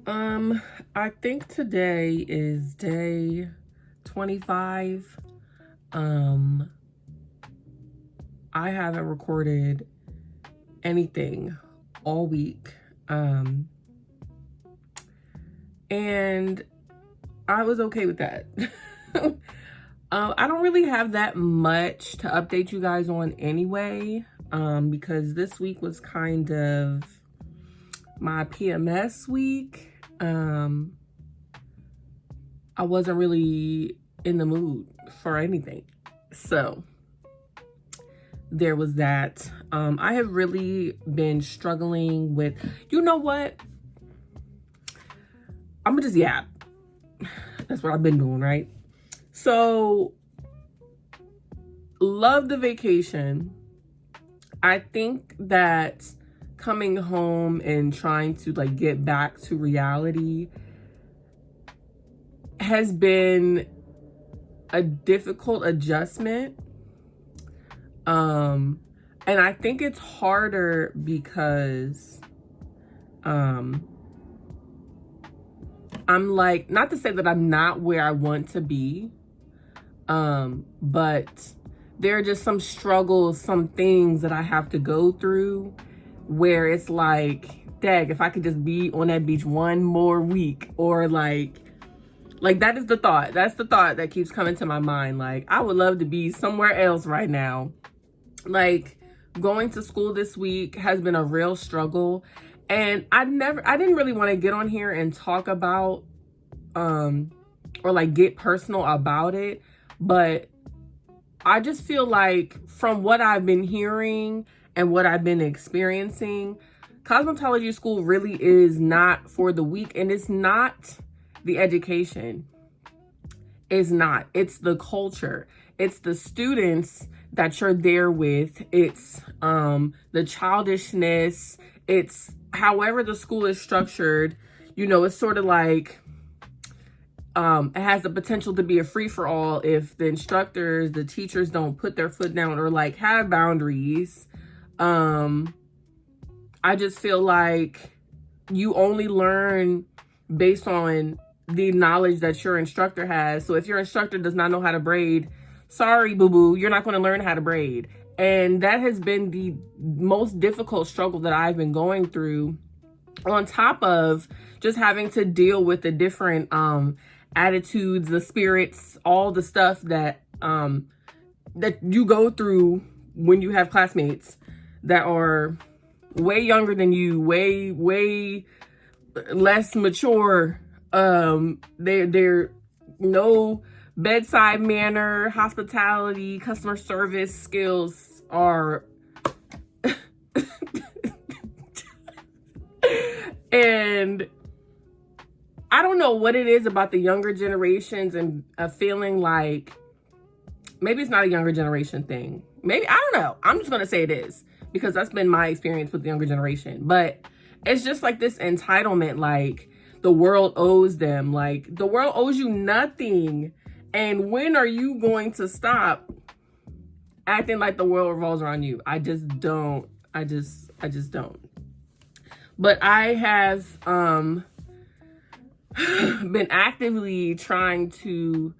I think today is day 25. I haven't recorded anything all week. And I was okay with that. I don't really have that much to update you guys on anyway, because this week was kind of my PMS week. I wasn't really in the mood for anything. So there was that. I have really been struggling with, you know what? I'm gonna just yap. That's what I've been doing, right? So, love the vacation. I think that coming home and trying to get back to reality has been a difficult adjustment. And I think it's harder because I'm not to say that I'm not where I want to be, but there are just some struggles, some things that I have to go through where it's like, dang, if I could just be on that beach one more week, or like that is the thought. That's the thought that keeps coming to my mind. Like, I would love to be somewhere else right now. Like, going to school this week has been a real struggle. And I didn't really want to get on here and talk about, or get personal about it. But I just feel like from what I've been hearing and what I've been experiencing, cosmetology school really is not for the weak. And it's not the education. It's not. It's the culture. It's the students that you're there with. It's the childishness. It's however the school is structured. You know, it's sort of like it has the potential to be a free-for-all if the instructors, the teachers don't put their foot down or have boundaries. I just feel like you only learn based on the knowledge that your instructor has. So if your instructor does not know how to braid, sorry, boo-boo, you're not going to learn how to braid. And that has been the most difficult struggle that I've been going through, on top of just having to deal with the different attitudes, the spirits, all the stuff that that you go through when you have classmates that are way younger than you, way less mature. They're no bedside manner, hospitality, customer service skills are and I don't know what it is about the younger generations and a feeling like maybe it's not a younger generation thing. Maybe, I don't know. I'm just going to say it is, because that's been my experience with the younger generation. But it's just like this entitlement, like the world owes them, like the world owes you nothing. And when are you going to stop acting like the world revolves around you? I just don't. I just don't. But I have been actively trying to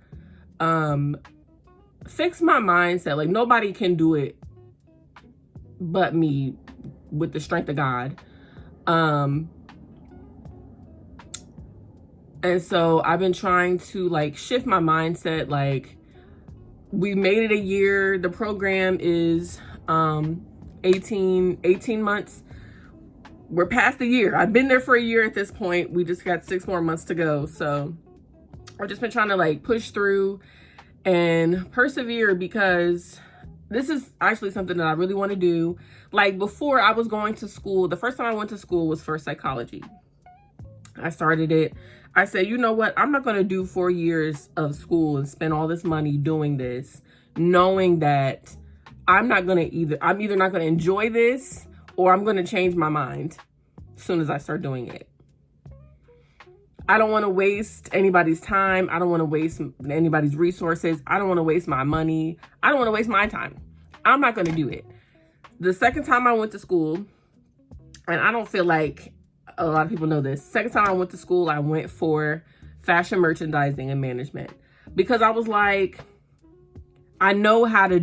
fix my mindset. Like, nobody can do it but me with the strength of God. And so I've been trying to shift my mindset. Like, we made it a year. The program is 18 months. We're past the year. I've been there for a year at this point. We just got 6 more months to go. So I've just been trying to push through and persevere, because this is actually something that I really want to do. Like, before I was going to school, the first time I went to school was for psychology. I started it. I said, you know what? I'm not going to do 4 years of school and spend all this money doing this, knowing that I'm either not going to enjoy this, or I'm going to change my mind as soon as I start doing it. I don't want to waste anybody's time. I don't want to waste anybody's resources. I don't want to waste my money. I don't want to waste my time. I'm not going to do it. The second time I went to school, and I don't feel like a lot of people know this. Second time I went to school, I went for fashion merchandising and management because I was like, I know how to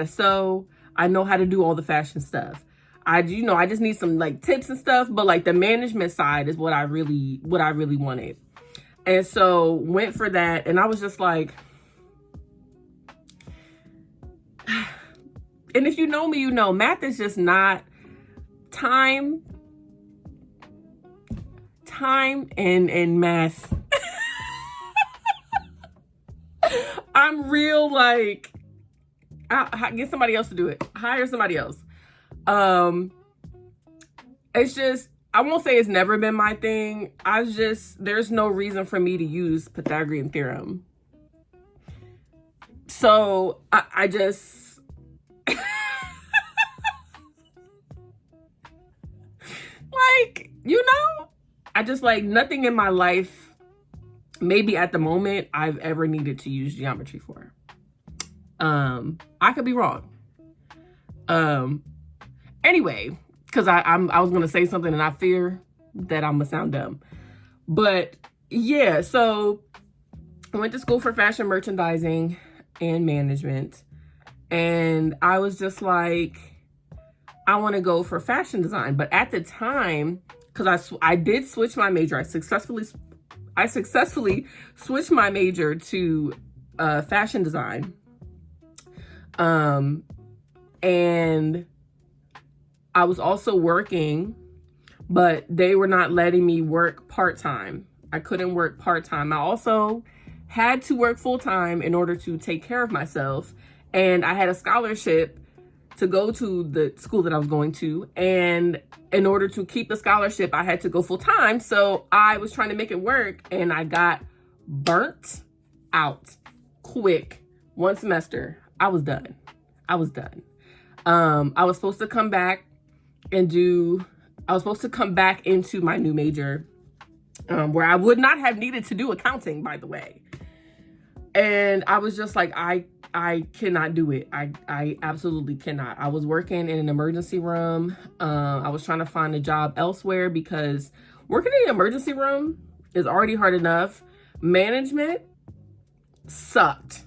sew. I know how to do all the fashion stuff. I just need some like tips and stuff, but like the management side is what I really wanted. And so went for that. And I was just like, and if you know me, you know, math is just not time and math. I'm real like, get somebody else to do it. Hire somebody else. It's just, I won't say it's never been my thing. There's no reason for me to use Pythagorean theorem. So I just, like, you know, I just like nothing in my life, maybe at the moment, I've ever needed to use geometry for. I could be wrong. Anyway, because I was gonna say something and I fear that I'm gonna sound dumb. But yeah, so I went to school for fashion merchandising and management, and I was just like, I want to go for fashion design. But at the time, because I did switch my major, I successfully switched my major to fashion design. And I was also working, but they were not letting me work part-time. I couldn't work part-time. I also had to work full-time in order to take care of myself. And I had a scholarship to go to the school that I was going to. And in order to keep the scholarship, I had to go full-time. So I was trying to make it work, and I got burnt out quick. One semester, I was done. I was supposed to come back into my new major, where I would not have needed to do accounting, by the way. And I was just like, I cannot do it. I absolutely cannot. I was working in an emergency room. I was trying to find a job elsewhere because working in an emergency room is already hard enough. Management sucked.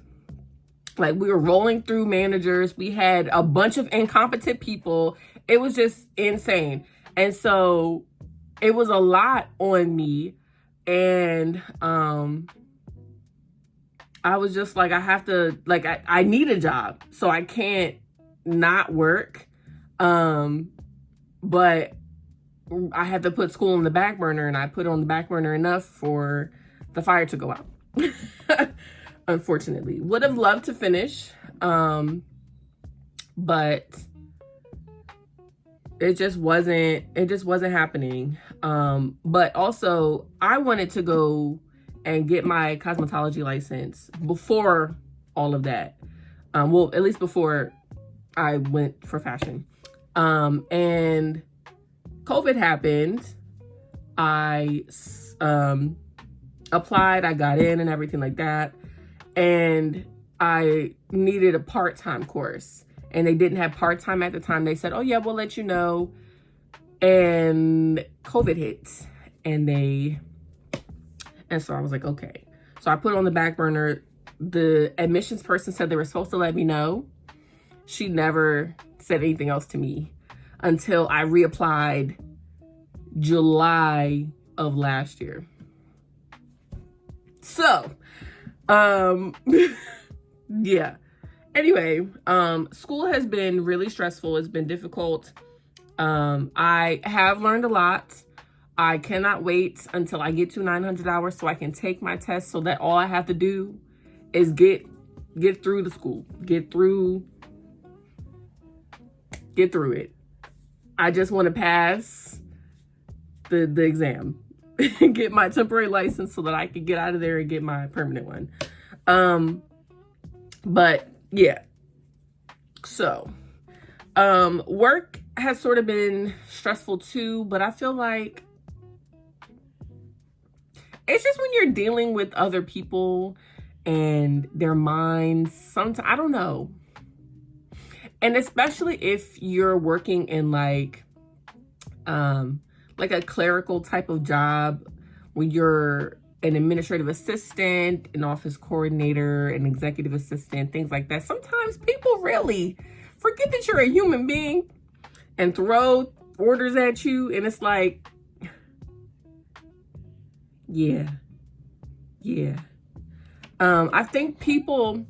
Like, we were rolling through managers. We had a bunch of incompetent people. It was just insane. And so it was a lot on me. And I was just like, I have to, like, I need a job. So I can't not work. But I had to put school on the back burner, and I put it on the back burner enough for the fire to go out. Unfortunately, would have loved to finish, but it just wasn't happening. But also, I wanted to go and get my cosmetology license before all of that. Well, at least before I went for fashion. And COVID happened. I applied, I got in and everything like that. And I needed a part-time course, and they didn't have part-time at the time. They said, oh yeah, we'll let you know. And COVID hit, and so I was like, okay. So I put it on the back burner. The admissions person said they were supposed to let me know. She never said anything else to me until I reapplied July of last year. So, yeah. Anyway, school has been really stressful. It's been difficult. I have learned a lot. I cannot wait until I get to 900 hours so I can take my test, so that all I have to do is get through the school, get through it. I just want to pass the exam, get my temporary license so that I can get out of there and get my permanent one. But yeah, so, work has sort of been stressful too, but I feel like it's just when you're dealing with other people and their minds, sometimes, I don't know. And especially if you're working in like like a clerical type of job when you're an administrative assistant, an office coordinator, an executive assistant, things like that. Sometimes people really forget that you're a human being and throw orders at you. And it's like, yeah. I think people,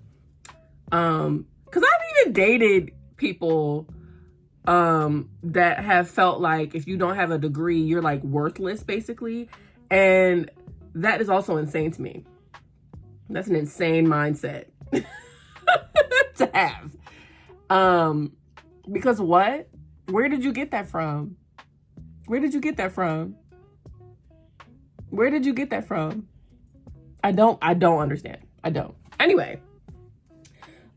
cause I've even dated people that have felt like if you don't have a degree, you're like worthless basically. And that is also insane to me. That's an insane mindset to have. Because what? Where did you get that from? Where did you get that from? Where did you get that from? I don't understand. I don't. Anyway.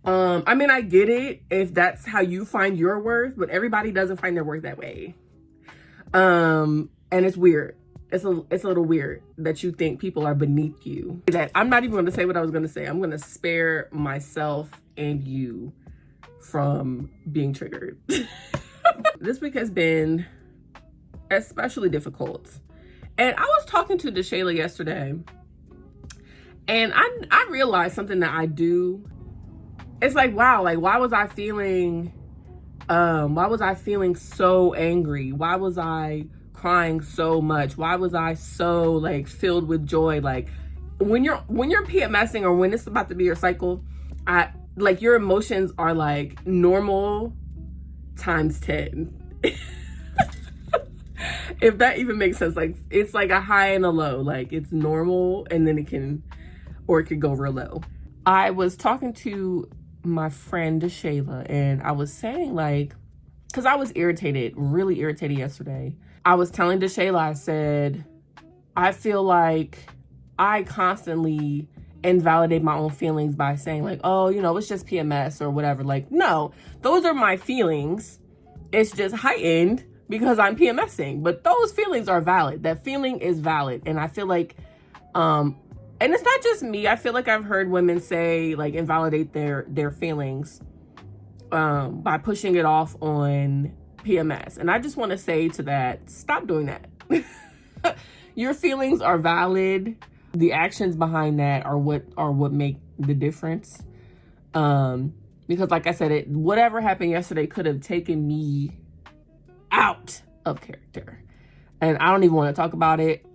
I mean, I get it if that's how you find your worth, but everybody doesn't find their worth that way. And it's weird. It's a little weird that you think people are beneath you. That I'm not even going to say what I was going to say. I'm going to spare myself and you from being triggered. This week has been especially difficult. And I was talking to DeShayla yesterday, and I realized something that I do. It's like, wow, like why was I feeling so angry? Why was I crying so much? Why was I so like filled with joy? Like when you're PMSing or when it's about to be your cycle, like your emotions are like normal times 10. If that even makes sense. Like it's like a high and a low. Like it's normal and then it can go real low. I was talking to my friend DeShayla and I was saying like, because I was irritated, really irritated yesterday. I was telling DeShayla, I said, I feel like I constantly invalidate my own feelings by saying like, oh, you know, it's just PMS or whatever. Like, no, those are my feelings. It's just heightened because I'm PMSing, but those feelings are valid. That feeling is valid. And I feel like, and it's not just me. I feel like I've heard women say like invalidate their feelings by pushing it off on PMS. And I just want to say to that, stop doing that. Your feelings are valid. The actions behind that are what make the difference. Because like I said, whatever happened yesterday could have taken me out of character. And I don't even want to talk about it.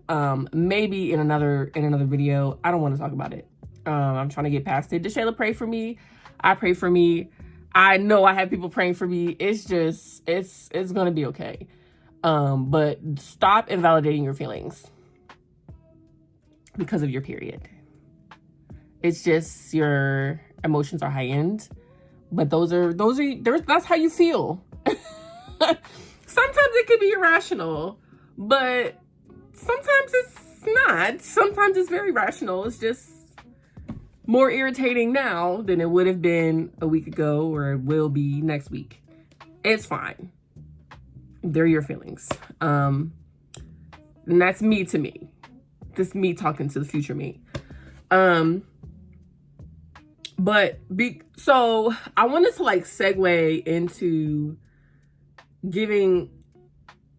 Maybe in another video. I don't want to talk about it. I'm trying to get past it. DeShayla, pray for me. I pray for me. I know I have people praying for me. It's just, it's gonna be okay. But stop invalidating your feelings because of your period. It's just your emotions are heightened, but that's how you feel. Sometimes it could be irrational, but sometimes it's not. Sometimes it's very rational. It's just more irritating now than it would have been a week ago or it will be next week. It's fine. They're your feelings. And that's me to me. This me talking to the future me. So I wanted to like segue into giving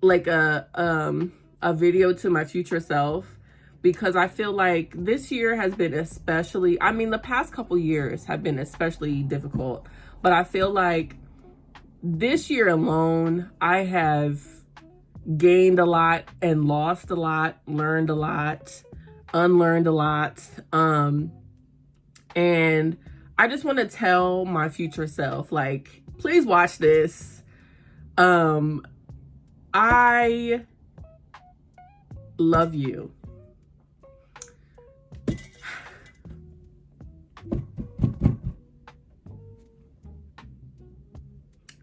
like a video to my future self, because I feel like this year has been especially, I mean, the past couple years have been especially difficult, but I feel like this year alone, I have gained a lot and lost a lot, learned a lot, unlearned a lot. And I just want to tell my future self, like, please watch this. I love you.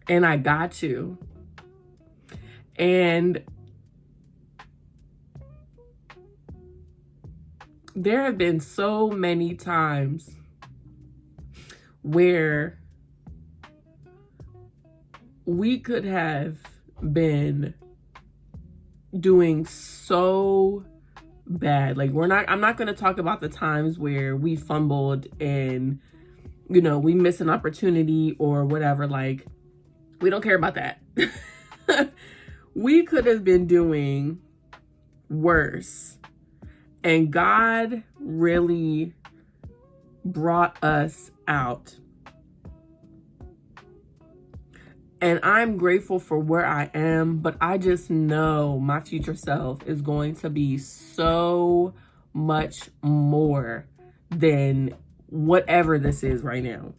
And I got you. And there have been so many times where we could have been doing so bad. Like I'm not going to talk about the times where we fumbled and, you know, we missed an opportunity or whatever. Like, we don't care about that. We could have been doing worse. And God really brought us out. And I'm grateful for where I am, but I just know my future self is going to be so much more than whatever this is right now.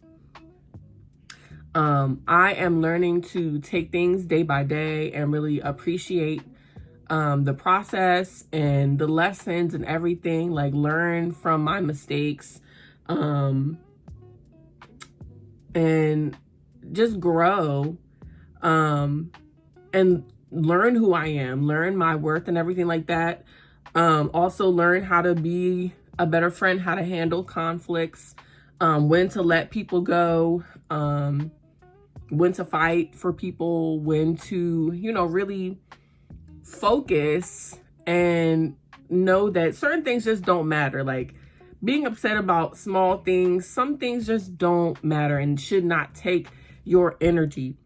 I am learning to take things day by day and really appreciate the process and the lessons and everything, like learn from my mistakes, and just grow, and learn who I am, learn my worth and everything like that. Also learn how to be a better friend, how to handle conflicts, when to let people go, when to fight for people, when to, really focus and know that certain things just don't matter. Like being upset about small things, some things just don't matter and should not take your energy,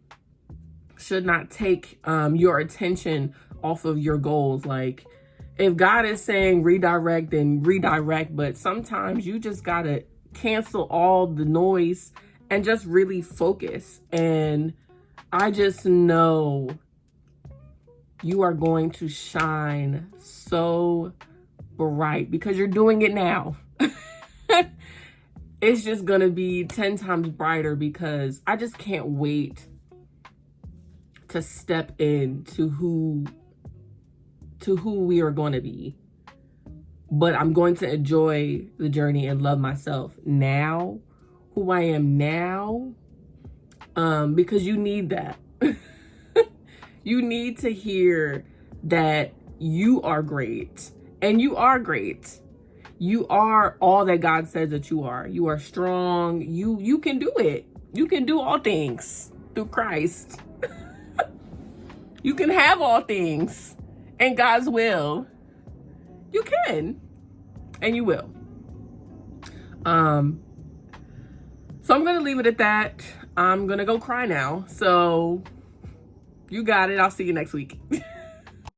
should not take your attention off of your goals. Like if God is saying redirect, then redirect, but sometimes you just gotta cancel all the noise and just really focus. And I just know you are going to shine so bright because you're doing it now. It's just going to be 10 times brighter because I just can't wait to step into who we are going to be. But I'm going to enjoy the journey and love myself now, who I am now, because you need that. You need to hear that you are great, and you are great. You are all that God says that you are. You are strong. You can do it. You can do all things through Christ. You can have all things in God's will. You can, and you will. So I'm going to leave it at that. I'm going to go cry now. So you got it. I'll see you next week.